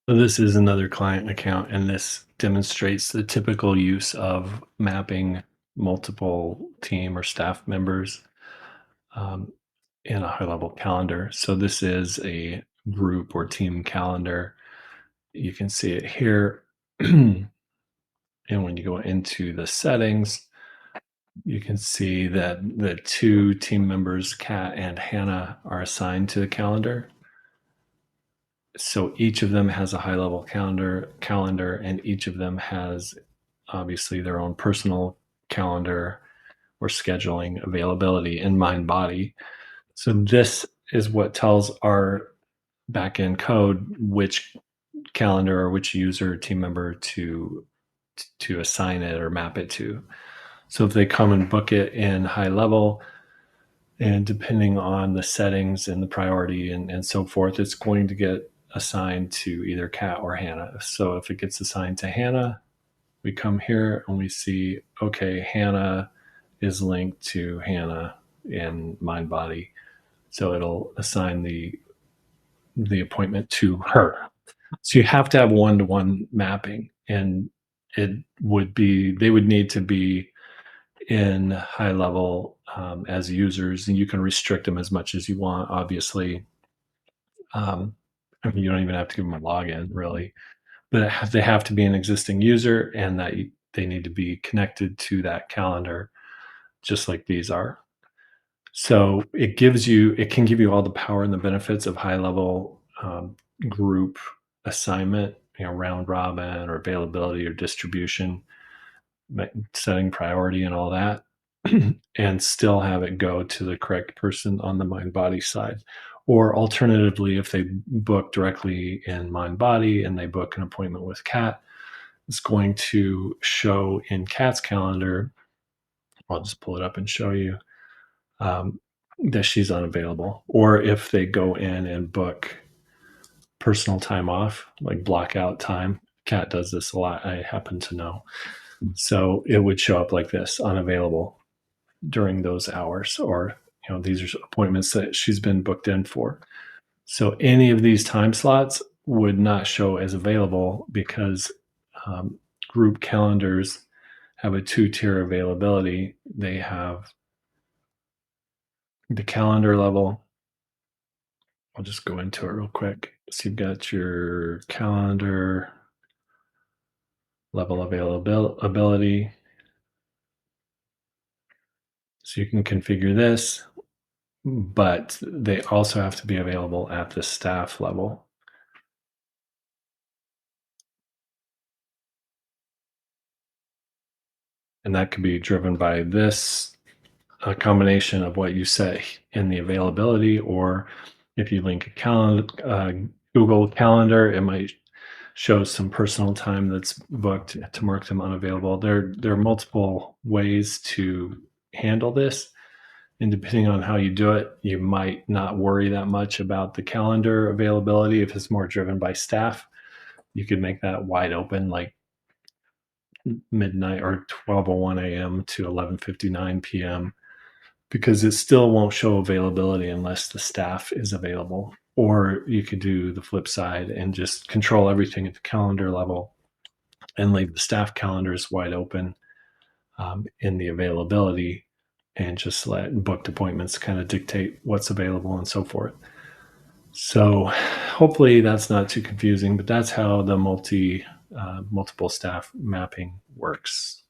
So this is another client account, and this demonstrates the typical use of mapping multiple team or staff members um, in a high level calendar. So this is a group or team calendar. You can see it here. And when you go into the settings, you can see that the two team members, Kat and Hannah, are assigned to the calendar. So each of them has a high level calendar, and each of them has obviously their own personal calendar or scheduling availability in MindBody. So this is what tells our backend code which calendar or which user or team member to assign it or map it to. So if they come and book it in high level, and depending on the settings and the priority and so forth, it's going to get assigned to either Kat or Hannah. So if it gets assigned to Hannah, we come here and we see, okay, Hannah is linked to Hannah in MindBody. So it'll assign the appointment to her. So you have to have one-to-one mapping, and they would need to be in high level as users, and you can restrict them as much as you want, obviously. um, I mean, you don't even have to give them a login really, but they have to be an existing user, and that they need to be connected to that calendar just like these are. So it can give you all the power and the benefits of high level group assignment, round robin or availability or distribution, setting priority and all that, and still have it go to the correct person on the mind body side. Or alternatively, if they book directly in mind body and they book an appointment with Kat, it's going to show in Kat's calendar. I'll just pull it up and show you um, that she's unavailable. Or if they go in and book personal time off, like block out time. Kat does this a lot, I happen to know. So it would show up like this: unavailable during those hours, or these are appointments that she's been booked in for. So any of these time slots would not show as available because um, group calendars have a two-tier availability. They have the calendar level. I'll just go into it real quick. So you've got your calendar level availability. So you can configure this, but they also have to be available at the staff level. And that could be driven by this, a combination of what you set in the availability, or if you link a Google Calendar, it might show some personal time that's booked to mark them unavailable. There are multiple ways to handle this, and depending on how you do it, you might not worry that much about the calendar availability. If it's more driven by staff, you could make that wide open, like midnight or 12:01 a.m. to 11:59 p.m., because it still won't show availability unless the staff is available. Or you could do the flip side and just control everything at the calendar level and leave the staff calendars wide open in the availability, and just let booked appointments kind of dictate what's available and so forth. So hopefully that's not too confusing, but that's how the multiple staff mapping works.